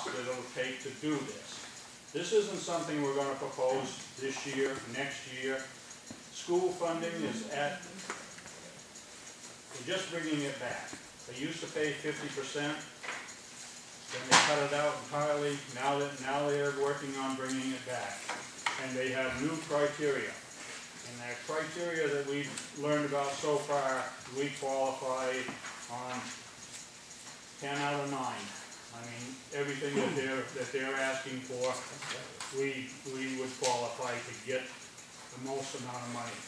cost that it'll take to do this. This isn't something we're going to propose this year, next year. School funding is we're just bringing it back. They used to pay 50%, then they cut it out entirely. Now they're working on bringing it back. And they have new criteria. And that criteria that we've learned about so far, we qualify on 10 out of 9. I mean, everything that they're asking for, we would qualify to get the most amount of money.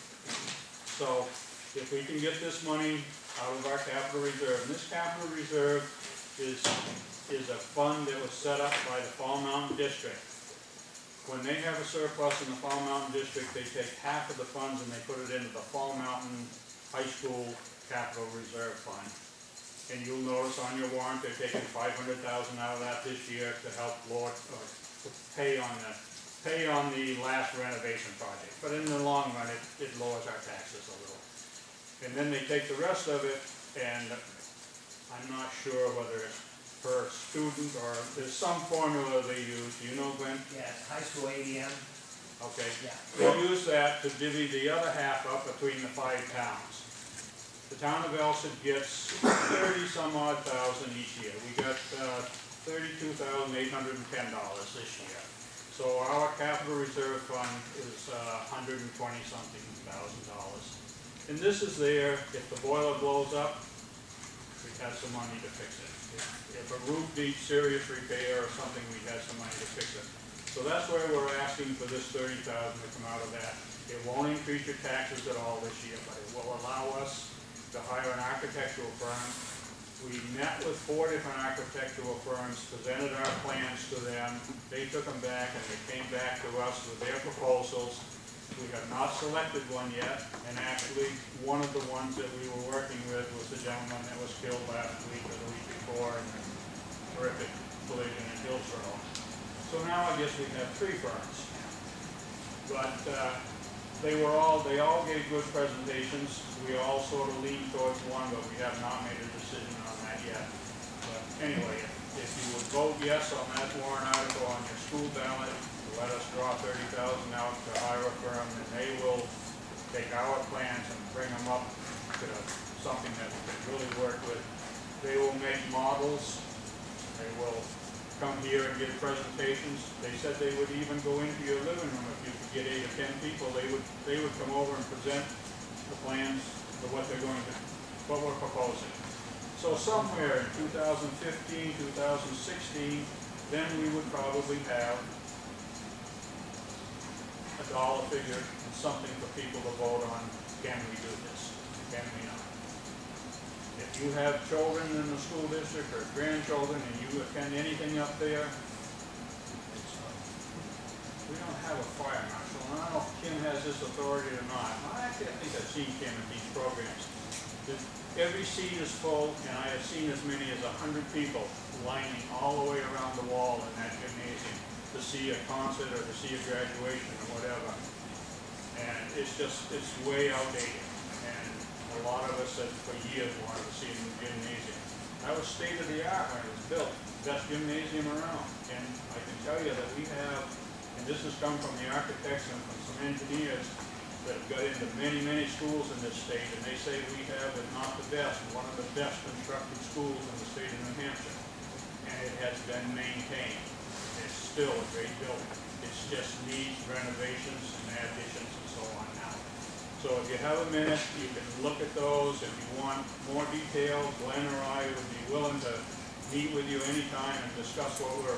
So if we can get this money out of our capital reserve, and this capital reserve is a fund that was set up by the Fall Mountain District. When they have a surplus in the Fall Mountain District, they take half of the funds and they put it into the Fall Mountain High School Capital Reserve Fund. And you'll notice on your warrant they're taking $500,000 out of that this year to help pay on the last renovation project. But in the long run, it lowers our taxes a little. And then they take the rest of it, and I'm not sure whether it's per student or there's some formula they use. Do you know, Glenn? Yeah, it's high school ADM. Okay. Yeah. They use that to divvy the other half up between the 5 towns. The town of Alstead gets 30-some-odd thousand each year. We got $32,810 this year. So our capital reserve fund is $120-something thousand. And this is there if the boiler blows up, we have some money to fix it. If a roof needs serious repair or something, we have some money to fix it. So that's where we're asking for this $30,000 to come out of that. It won't increase your taxes at all this year, but it will allow us to hire an architectural firm. We met with 4 different architectural firms, presented our plans to them. They took them back and they came back to us with their proposals. We have not selected one yet, and actually one of the ones that we were working with was the gentleman that was killed last week or the week before in a horrific collision in Hillsborough. So now I guess we have 3 firms. But they all gave good presentations. We all sort of leaned towards one, but we have not made a decision on that yet. But anyway, if you would vote yes on that warrant article on your school ballot, let us draw $30,000 out to hire a firm, and they will take our plans and bring them up to something that we can really work with. They will make models. They will come here and give presentations. They said they would even go into your living room if you could get 8 or 10 people. They would come over and present the plans for what we're proposing. So somewhere in 2015, 2016, then we would probably have a dollar figure and something for people to vote on. Can we do this? Can we not? If you have children in the school district or grandchildren and you attend anything up there, we don't have a fire marshal. And I don't know if Kim has this authority or not. Actually, I think I've seen Kim at these programs. Every seat is full, and I have seen as many as 100 people lining all the way around the wall in that gymnasium to see a concert or to see a graduation or whatever. And it's way outdated. And a lot of us that for years wanted to see a new gymnasium. That was state of the art when it was built. Best gymnasium around. And I can tell you that we have, and this has come from the architects and from some engineers that have got into many, many schools in this state, and they say we have, if not the best, one of the best constructed schools in the state of New Hampshire. And it has been maintained. It's still a great building. It just needs renovations and additions and so on now. So if you have a minute, you can look at those. If you want more detail, Glenn or I would be willing to meet with you anytime and discuss what we're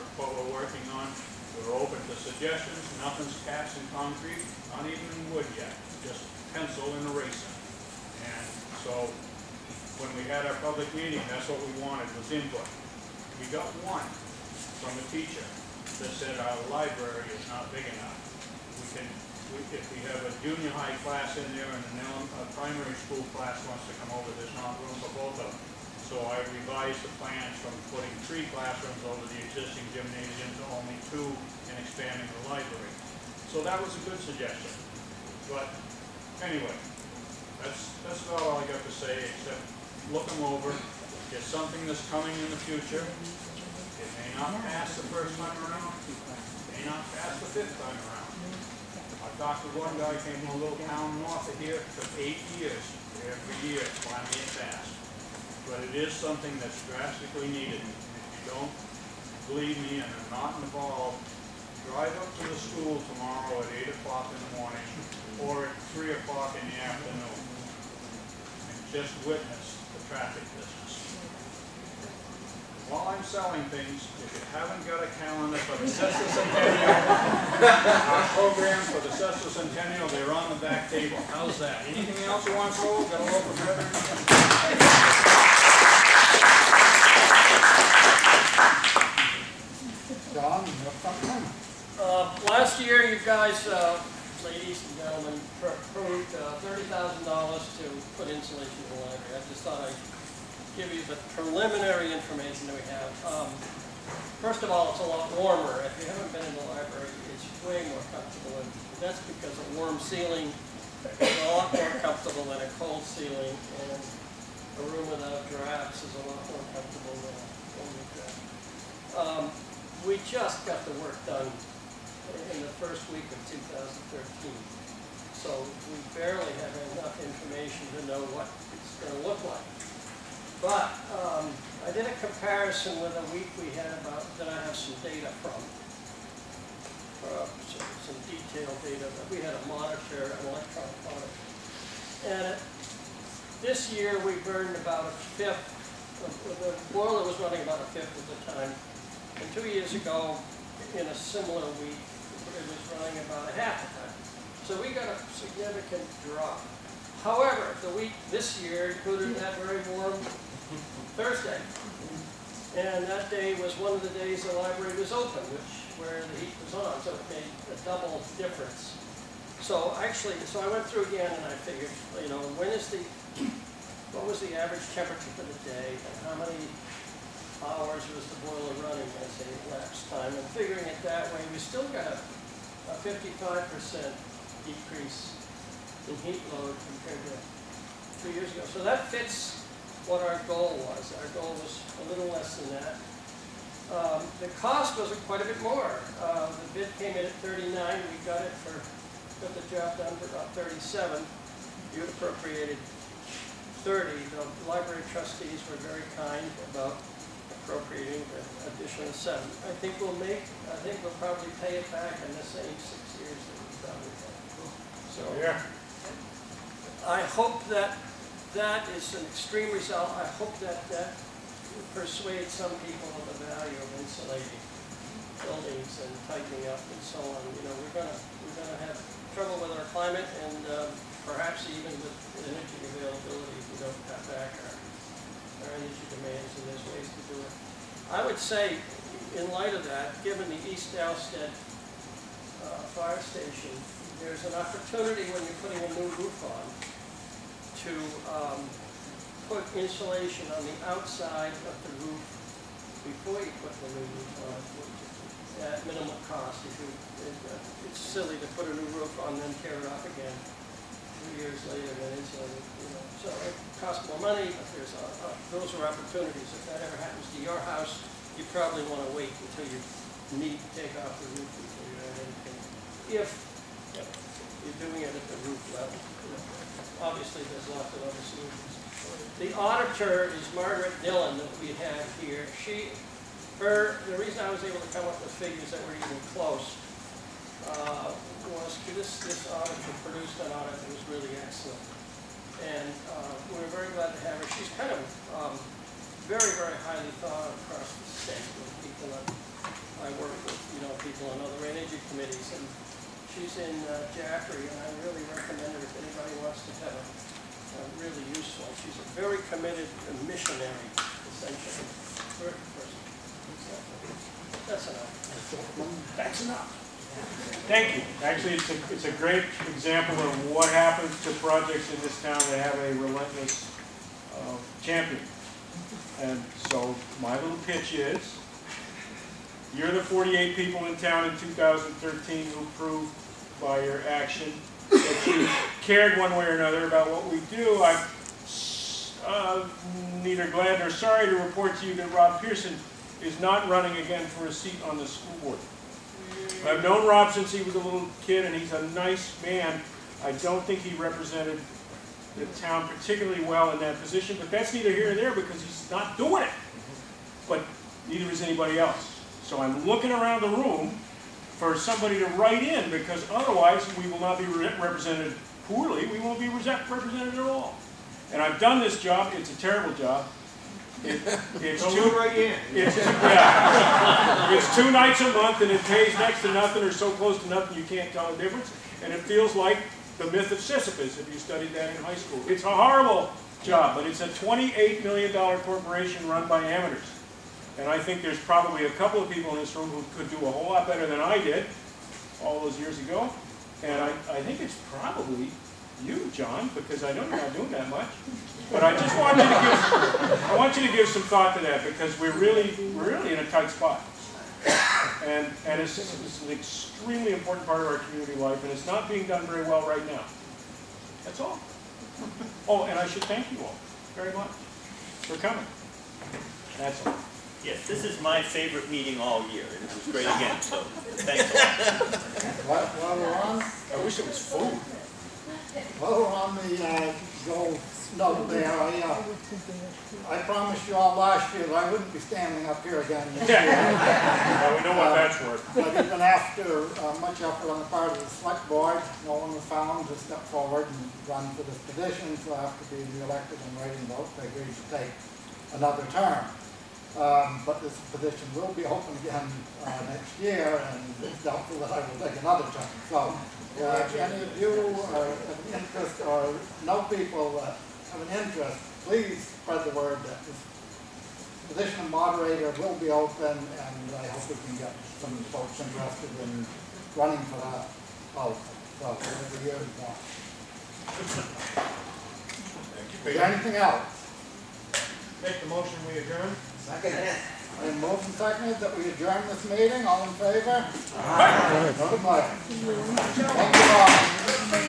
working on. We're open to suggestions. Nothing's cast in concrete, not even in wood yet. Just pencil and eraser. And so when we had our public meeting, that's what we wanted, was input. We got one from a teacher that said our library is not big enough. If we have a junior high class in there and a primary school class wants to come over, there's not room for both of them. So I revised the plans from putting 3 classrooms over the existing gymnasium to only 2 and expanding the library. So that was a good suggestion. But anyway, that's about all I got to say, except look them over. It's something that's coming in the future. It may not pass the first time around, may not pass the fifth time around. I talked to one guy, came from a little town north of here, took 8 years, every year, finally it passed. But it is something that's drastically needed. And if you don't believe me and are not involved, drive up to the school tomorrow at 8 o'clock in the morning or at 3 o'clock in the afternoon and just witness the traffic business. While I'm selling things, if you haven't got a calendar for the sesquicentennial, our program for the sesquicentennial, they're on the back table. How's that? Anything else you want sold? Got a loaf of bread or anything? John, you have something? Last year, you guys, ladies and gentlemen, approved $30,000 to put insulation in the library. I just thought I'd give you the preliminary information that we have. First of all, it's a lot warmer. If you haven't been in the library, it's way more comfortable. And that's because a warm ceiling is a lot more comfortable than a cold ceiling. And a room without drafts is a lot more comfortable than a room with drafts. We just got the work done in the first week of 2013. So we barely have enough information to know what it's going to look like. But I did a comparison with a week we had about, that I have some data from, some detailed data that we had a monitor, an electronic monitor. And this year we burned about a fifth, the boiler was running about a fifth at the time. And 2 years ago, in a similar week, it was running about a half the time. So we got a significant drop. However, the week this year included that very warm Thursday. And that day was one of the days the library was open, where the heat was on, so it made a double difference. So actually, so I went through again and I figured, you know, what was the average temperature for the day and how many hours was the boiler running as a elapsed time, and figuring it that way, we still got a 55% decrease in heat load compared to 2 years ago. So that fits what our goal was. Our goal was a little less than that. The cost was quite a bit more. The bid came in at 39. We got the job done for about 37. You appropriated 30. The library trustees were very kind about appropriating the additional 7. I think we'll probably pay it back in the same 6 years that we've done it. So Yeah. I hope that is an extreme result. I hope that persuades some people of the value of insulating buildings and tightening up and so on. You know, we're gonna have trouble with our climate and perhaps even with energy availability if we don't cut back our energy demands, and there's ways to do it. I would say, in light of that, given the East Alstead fire station, there's an opportunity when you're putting a new roof on to put insulation on the outside of the roof before you put the new roof on at minimal cost. It's silly to put a new roof on and then tear it off again 2 years later and insulate it. You know. So it costs more money, but those are opportunities. If that ever happens to your house, you probably want to wait until you need to take off the roof before you add anything. If you're doing it at the roof level. You know. Obviously, there's lots of other solutions. The auditor is Margaret Dillon that we have here. The reason I was able to come up with figures that were even close was this auditor produced an audit that was really excellent. And we were very glad to have her. She's kind of very, very highly thought of across the state with people that I work with, you know, people on other energy committees. And she's in Jaffrey, and I really recommend her if anybody wants to have a really useful. She's a very committed missionary, essentially. Terrific person. That's enough. That's enough. Thank you. Actually, it's a great example of what happens to projects in this town that have a relentless champion. And so my little pitch is, you're the 48 people in town in 2013 who proved by your action that you cared one way or another about what we do. I'm neither glad nor sorry to report to you that Rob Pearson is not running again for a seat on the school board. I've known Rob since he was a little kid, and he's a nice man. I don't think he represented the town particularly well in that position, but that's neither here nor there because he's not doing it. But neither is anybody else. So I'm looking around the room for somebody to write in, because otherwise we will not be represented poorly. We won't be represented at all. And I've done this job. It's a terrible job. It's it's 2 nights a month, and it pays next to nothing or so close to nothing you can't tell the difference. And it feels like the myth of Sisyphus if you studied that in high school. It's a horrible job, but it's a $28 million corporation run by amateurs. And I think there's probably a couple of people in this room who could do a whole lot better than I did all those years ago. And I think it's probably you, John, because I know you're not doing that much. But I just want you to give some thought to that, because we're really in a tight spot. And it's an extremely important part of our community life, and it's not being done very well right now. That's all. Oh, and I should thank you all very much for coming. That's all. Yes, this is my favorite meeting all year, and it was great again, so thanks a lot. While we're on, I wish it was food. while we're on the gold note there, I promised you all last year that I wouldn't be standing up here again this year. Well, we know what that's worth. But even after much effort on the part of the select board, no one was found to step forward and run for this position, so after being re-elected and writing vote, they agreed to take another term. But this position will be open again next year, and it's doubtful that I will take another term. So, if any of you have an interest or know people that have an interest, please spread the word that this position of moderator will be open, and I hope we can get some folks interested in running for that also. So, every year is one. Is there anything else? Make the motion, we adjourn. Second. I am moved and seconded that we adjourn this meeting. All in favor? Aye. Good night. Thank you all.